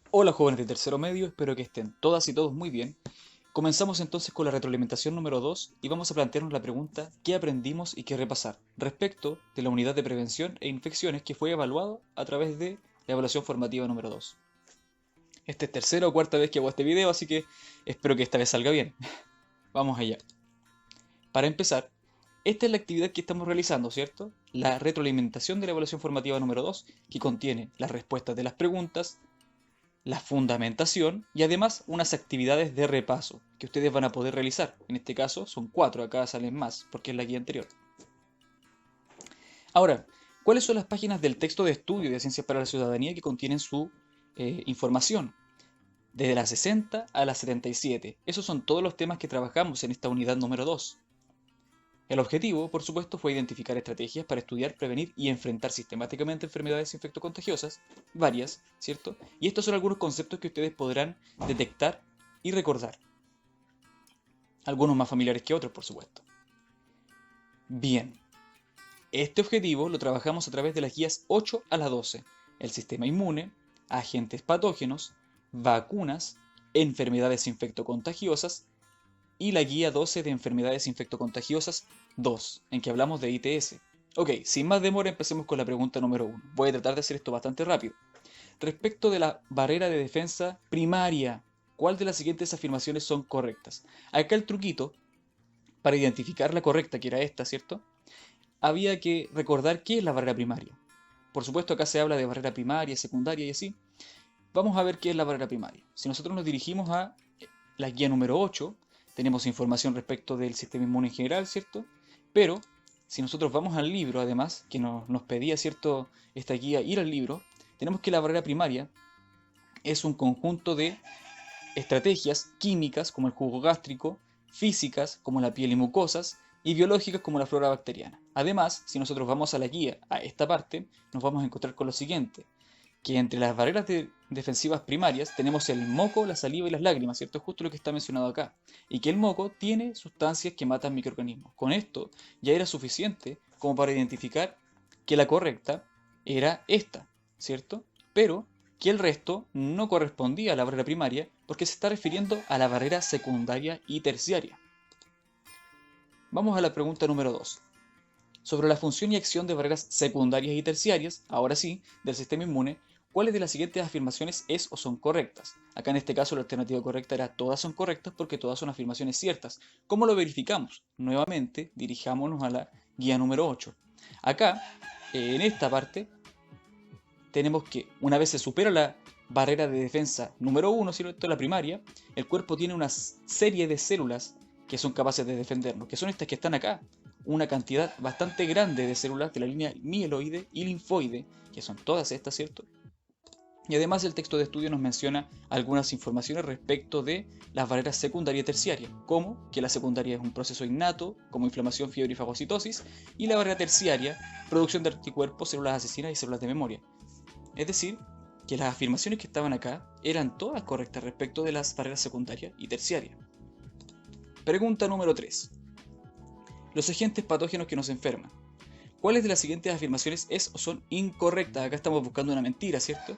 Hola jóvenes de tercero medio, espero que estén todas y todos muy bien. Comenzamos entonces con la retroalimentación número 2 y vamos a plantearnos la pregunta ¿qué aprendimos y qué repasar? Respecto de la unidad de prevención e infecciones que fue evaluado a través de la evaluación formativa número 2. Esta es tercera o cuarta vez que hago este video, así que espero que esta vez salga bien. Vamos allá. Para empezar, esta es la actividad que estamos realizando, ¿cierto? La retroalimentación de la evaluación formativa número 2, que contiene las respuestas de las preguntas, la fundamentación y además unas actividades de repaso que ustedes van a poder realizar. En este caso son 4, acá salen más porque es la guía anterior. Ahora, ¿cuáles son las páginas del texto de estudio de Ciencias para la Ciudadanía que contienen su información? Desde la 60 a la 77. Esos son todos los temas que trabajamos en esta unidad número 2. El objetivo, por supuesto, fue identificar estrategias para estudiar, prevenir y enfrentar sistemáticamente enfermedades infectocontagiosas, varias, ¿cierto? Y estos son algunos conceptos que ustedes podrán detectar y recordar. Algunos más familiares que otros, por supuesto. Bien, este objetivo lo trabajamos a través de las guías 8 a la 12. El sistema inmune, agentes patógenos, vacunas, enfermedades infectocontagiosas y la guía 12 de enfermedades infectocontagiosas 2, en que hablamos de ITS. Ok, sin más demora empecemos con la pregunta número 1. Voy a tratar de hacer esto bastante rápido. Respecto de la barrera de defensa primaria, ¿cuál de las siguientes afirmaciones son correctas? Acá el truquito, para identificar la correcta, que era esta, ¿cierto? Había que recordar qué es la barrera primaria. Por supuesto acá se habla de barrera primaria, secundaria y así. Vamos a ver qué es la barrera primaria. Si nosotros nos dirigimos a la guía número 8, tenemos información respecto del sistema inmune en general, ¿cierto? Pero si nosotros vamos al libro, además, que nos pedía, ¿cierto?, esta guía ir al libro, tenemos que la barrera primaria es un conjunto de estrategias químicas como el jugo gástrico, físicas como la piel y mucosas, y biológicas como la flora bacteriana. Además, si nosotros vamos a la guía, a esta parte, nos vamos a encontrar con lo siguiente, que entre las barreras defensivas primarias tenemos el moco, la saliva y las lágrimas, ¿cierto? Es justo lo que está mencionado acá. Y que el moco tiene sustancias que matan microorganismos. Con esto ya era suficiente como para identificar que la correcta era esta, ¿cierto? Pero que el resto no correspondía a la barrera primaria porque se está refiriendo a la barrera secundaria y terciaria. Vamos a la pregunta número 2. Sobre la función y acción de barreras secundarias y terciarias, ahora sí, del sistema inmune, ¿cuáles de las siguientes afirmaciones es o son correctas? Acá en este caso la alternativa correcta era todas son correctas porque todas son afirmaciones ciertas. ¿Cómo lo verificamos? Nuevamente, dirijámonos a la guía número 8. Acá, en esta parte, tenemos que, una vez se supera la barrera de defensa número 1, ¿cierto? La primaria, el cuerpo tiene una serie de células que son capaces de defendernos, que son estas que están acá. Una cantidad bastante grande de células de la línea mieloide y linfoide, que son todas estas, ¿cierto? Y además el texto de estudio nos menciona algunas informaciones respecto de las barreras secundaria y terciaria, como que la secundaria es un proceso innato, como inflamación, fiebre y fagocitosis, y la barrera terciaria, producción de anticuerpos, células asesinas y células de memoria. Es decir, que las afirmaciones que estaban acá eran todas correctas respecto de las barreras secundarias y terciarias. Pregunta número 3. Los agentes patógenos que nos enferman. ¿Cuáles de las siguientes afirmaciones es o son incorrectas? Acá estamos buscando una mentira, ¿cierto?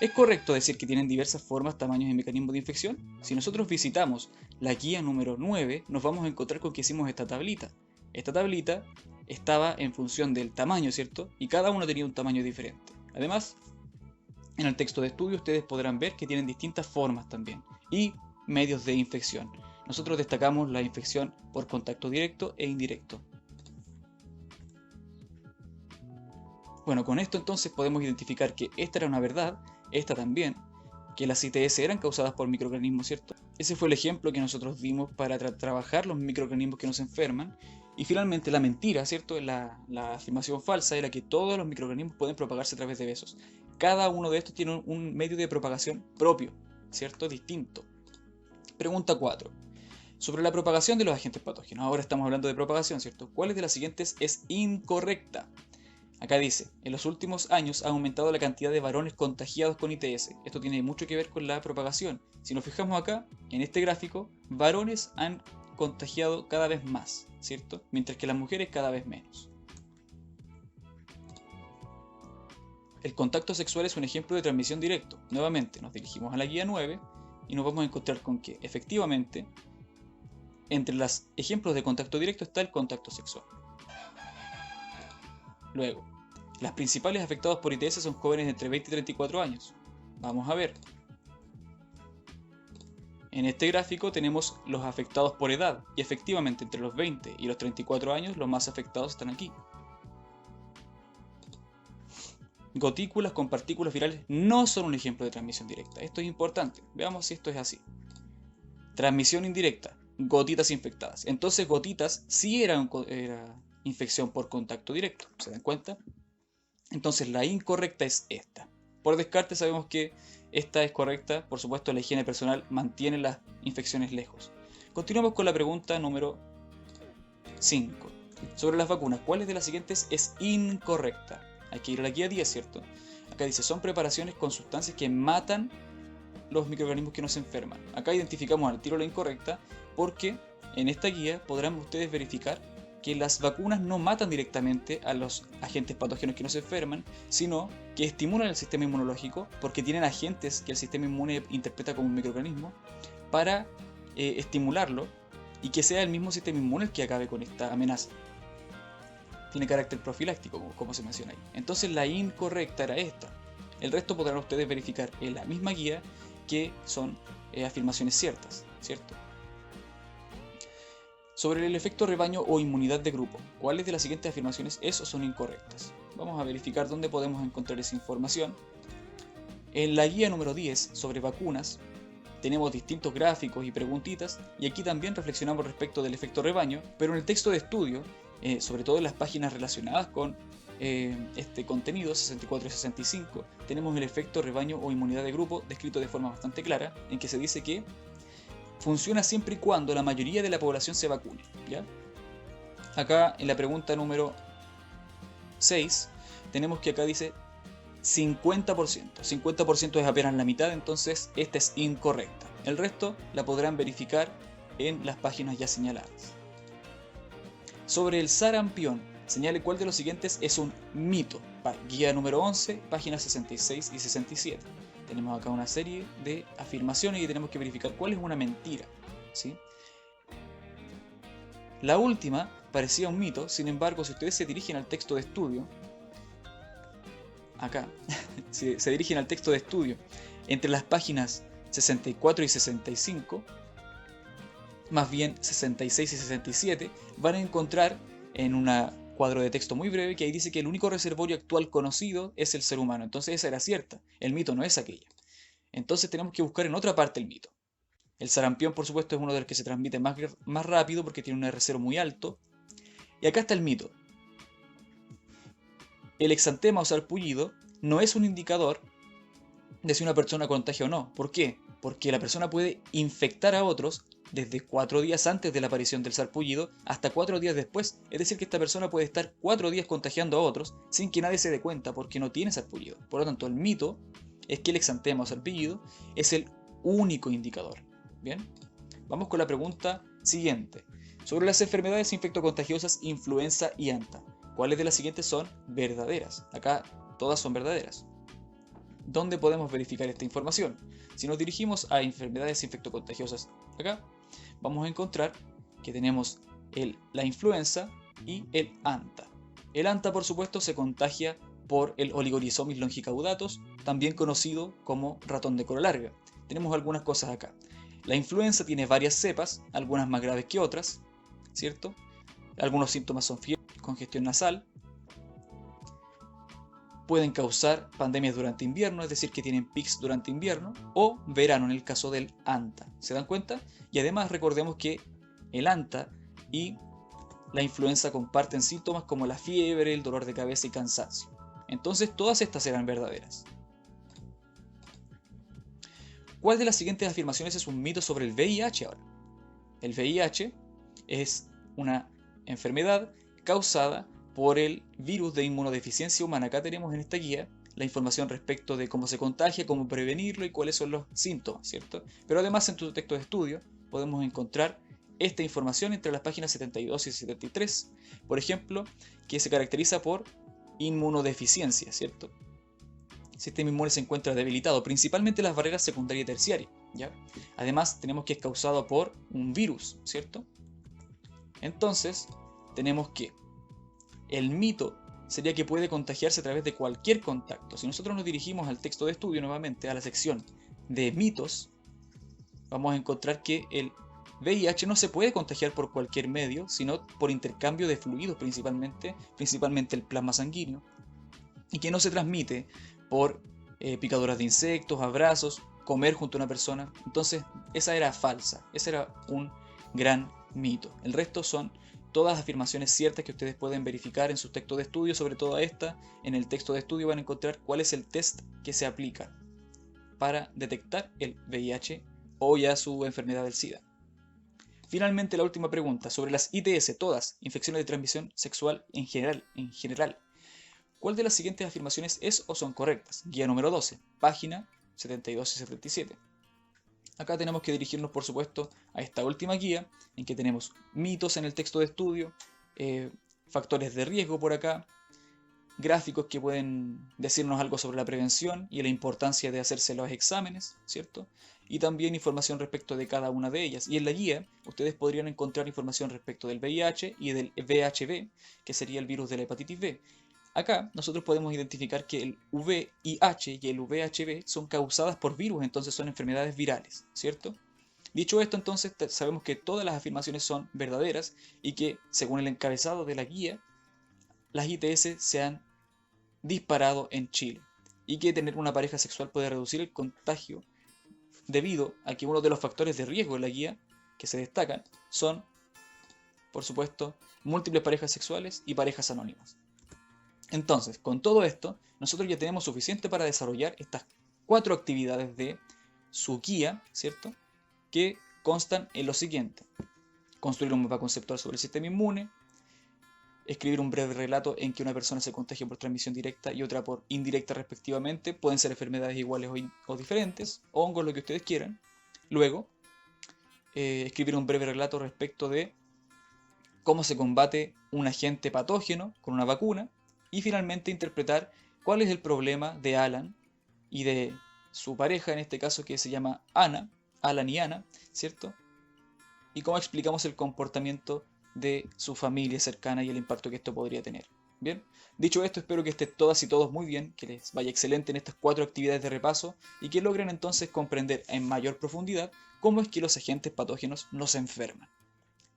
¿Es correcto decir que tienen diversas formas, tamaños y mecanismos de infección? Si nosotros visitamos la guía número 9, nos vamos a encontrar con que hicimos esta tablita. Esta tablita estaba en función del tamaño, ¿cierto? Y cada uno tenía un tamaño diferente. Además, en el texto de estudio ustedes podrán ver que tienen distintas formas también y medios de infección. Nosotros destacamos la infección por contacto directo e indirecto. Bueno, con esto entonces podemos identificar que esta era una verdad, esta también, que las ITS eran causadas por microorganismos, ¿cierto? Ese fue el ejemplo que nosotros dimos para trabajar los microorganismos que nos enferman. Y finalmente la mentira, ¿cierto? La afirmación falsa era que todos los microorganismos pueden propagarse a través de besos. Cada uno de estos tiene un medio de propagación propio, ¿cierto? Distinto. Pregunta 4. Sobre la propagación de los agentes patógenos. Ahora estamos hablando de propagación, ¿cierto? ¿Cuáles de las siguientes es incorrecta? Acá dice, en los últimos años ha aumentado la cantidad de varones contagiados con ITS. Esto tiene mucho que ver con la propagación. Si nos fijamos acá, en este gráfico, varones han contagiado cada vez más, ¿cierto? Mientras que las mujeres cada vez menos. El contacto sexual es un ejemplo de transmisión directo. Nuevamente, nos dirigimos a la guía 9 y nos vamos a encontrar con que, efectivamente, entre los ejemplos de contacto directo está el contacto sexual. Luego, las principales afectados por ITS son jóvenes de entre 20 y 34 años. Vamos a ver. En este gráfico tenemos los afectados por edad, y efectivamente entre los 20 y los 34 años los más afectados están aquí. Gotículas con partículas virales no son un ejemplo de transmisión directa. Esto es importante. Veamos si esto es así. Transmisión indirecta. Gotitas infectadas. Entonces gotitas sí era infección por contacto directo. ¿Se dan cuenta? Entonces la incorrecta es esta. Por descarte sabemos que esta es correcta. Por supuesto, la higiene personal mantiene las infecciones lejos. Continuamos con la pregunta número 5. Sobre las vacunas, ¿cuáles de las siguientes es incorrecta? Hay que ir a la guía 10, ¿cierto? Acá dice, son preparaciones con sustancias que matan los microorganismos que nos enferman. Acá identificamos al tiro la incorrecta porque en esta guía podrán ustedes verificar que las vacunas no matan directamente a los agentes patógenos que nos enferman, sino que estimulan el sistema inmunológico porque tienen agentes que el sistema inmune interpreta como un microorganismo para estimularlo y que sea el mismo sistema inmune el que acabe con esta amenaza. Tiene carácter profiláctico, como se menciona ahí. Entonces la incorrecta era esta. El resto podrán ustedes verificar en la misma guía que son afirmaciones ciertas, ¿cierto? Sobre el efecto rebaño o inmunidad de grupo, ¿cuáles de las siguientes afirmaciones son incorrectas? Vamos a verificar dónde podemos encontrar esa información. En la guía número 10 sobre vacunas tenemos distintos gráficos y preguntitas, y aquí también reflexionamos respecto del efecto rebaño, pero en el texto de estudio, sobre todo en las páginas relacionadas con este contenido, 64 y 65, tenemos el efecto rebaño o inmunidad de grupo descrito de forma bastante clara, en que se dice que funciona siempre y cuando la mayoría de la población se vacune, ¿ya? Acá en la pregunta número 6 tenemos que acá dice 50%. 50% es apenas la mitad, entonces esta es incorrecta. El resto la podrán verificar en las páginas ya señaladas. Sobre el sarampión, señale cuál de los siguientes es un mito. Guía número 11, páginas 66 y 67. Tenemos acá una serie de afirmaciones y tenemos que verificar cuál es una mentira, ¿sí? La última parecía un mito, sin embargo, si ustedes se dirigen al texto de estudio, acá, si se dirigen al texto de estudio, entre las páginas 64 y 65, más bien 66 y 67, van a encontrar en un cuadro de texto muy breve que ahí dice que el único reservorio actual conocido es el ser humano. Entonces esa era cierta, el mito no es aquella. Entonces tenemos que buscar en otra parte el mito. El sarampión, por supuesto, es uno de los que se transmite más rápido porque tiene un R0 muy alto. Y acá está el mito. El exantema o sarpullido no es un indicador de si una persona contagia o no. ¿Por qué? Porque la persona puede infectar a otros desde 4 días antes de la aparición del sarpullido hasta 4 días después. Es decir, que esta persona puede estar 4 días contagiando a otros sin que nadie se dé cuenta porque no tiene sarpullido. Por lo tanto, el mito es que el exantema o sarpullido es el único indicador. Bien, vamos con la pregunta siguiente. Sobre las enfermedades infectocontagiosas, influenza y anta. ¿Cuáles de las siguientes son verdaderas? Acá todas son verdaderas. ¿Dónde podemos verificar esta información? Si nos dirigimos a enfermedades infectocontagiosas acá, vamos a encontrar que tenemos la influenza y el anta. El anta, por supuesto, se contagia por el Oligorhizomis longicaudatus, también conocido como ratón de cola larga. Tenemos algunas cosas acá. La influenza tiene varias cepas, algunas más graves que otras, ¿cierto? Algunos síntomas son fiebre, congestión nasal. Pueden causar pandemias durante invierno, es decir, que tienen pics durante invierno, o verano en el caso del anta. ¿Se dan cuenta? Y además recordemos que el anta y la influenza comparten síntomas como la fiebre, el dolor de cabeza y cansancio. Entonces todas estas eran verdaderas. ¿Cuál de las siguientes afirmaciones es un mito sobre el VIH ahora? El VIH es una enfermedad causada por el virus de inmunodeficiencia humana. Acá tenemos en esta guía la información respecto de cómo se contagia, cómo prevenirlo y cuáles son los síntomas, ¿cierto? Pero además en tu texto de estudio podemos encontrar esta información entre las páginas 72 y 73, por ejemplo, que se caracteriza por inmunodeficiencia, ¿cierto? el sistema inmune se encuentra debilitado, principalmente las barreras secundaria y terciaria, ¿ya? Además, tenemos que es causado por un virus, ¿cierto? Entonces, tenemos que el mito sería que puede contagiarse a través de cualquier contacto. Si nosotros nos dirigimos al texto de estudio nuevamente, a la sección de mitos, vamos a encontrar que el VIH no se puede contagiar por cualquier medio, sino por intercambio de fluidos principalmente el plasma sanguíneo, y que no se transmite por picaduras de insectos, abrazos, comer junto a una persona. Entonces, esa era falsa, ese era un gran mito. El resto son todas afirmaciones ciertas que ustedes pueden verificar en sus textos de estudio. Sobre todo esta, en el texto de estudio van a encontrar cuál es el test que se aplica para detectar el VIH o ya su enfermedad del SIDA. Finalmente, la última pregunta sobre las ITS, todas, infecciones de transmisión sexual en general. ¿Cuál de las siguientes afirmaciones es o son correctas? Guía número 12, página 72 y 77. Acá tenemos que dirigirnos, por supuesto, a esta última guía, en que tenemos mitos en el texto de estudio, factores de riesgo por acá, gráficos que pueden decirnos algo sobre la prevención y la importancia de hacerse los exámenes, ¿cierto? Y también información respecto de cada una de ellas. Y en la guía ustedes podrían encontrar información respecto del VIH y del VHV, que sería el virus de la hepatitis B. Acá nosotros podemos identificar que el VIH y el VHV son causadas por virus, entonces son enfermedades virales, ¿cierto? Dicho esto, entonces sabemos que todas las afirmaciones son verdaderas y que, según el encabezado de la guía, las ITS se han disparado en Chile y que tener una pareja sexual puede reducir el contagio debido a que uno de los factores de riesgo en la guía que se destacan son, por supuesto, múltiples parejas sexuales y parejas anónimas. Entonces, con todo esto, nosotros ya tenemos suficiente para desarrollar estas 4 actividades de su guía, ¿cierto? Que constan en lo siguiente: construir un mapa conceptual sobre el sistema inmune, escribir un breve relato en que una persona se contagia por transmisión directa y otra por indirecta respectivamente, pueden ser enfermedades iguales o diferentes, hongos, lo que ustedes quieran. Luego, escribir un breve relato respecto de cómo se combate un agente patógeno con una vacuna. Y finalmente interpretar cuál es el problema de Alan y de su pareja, en este caso que se llama Ana, Alan y Ana, ¿cierto? Y cómo explicamos el comportamiento de su familia cercana y el impacto que esto podría tener. Bien, dicho esto, espero que estén todas y todos muy bien, que les vaya excelente en estas 4 actividades de repaso y que logren entonces comprender en mayor profundidad cómo es que los agentes patógenos nos enferman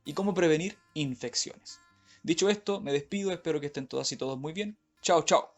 y cómo prevenir infecciones. Dicho esto, me despido, espero que estén todas y todos muy bien. Chao, chao.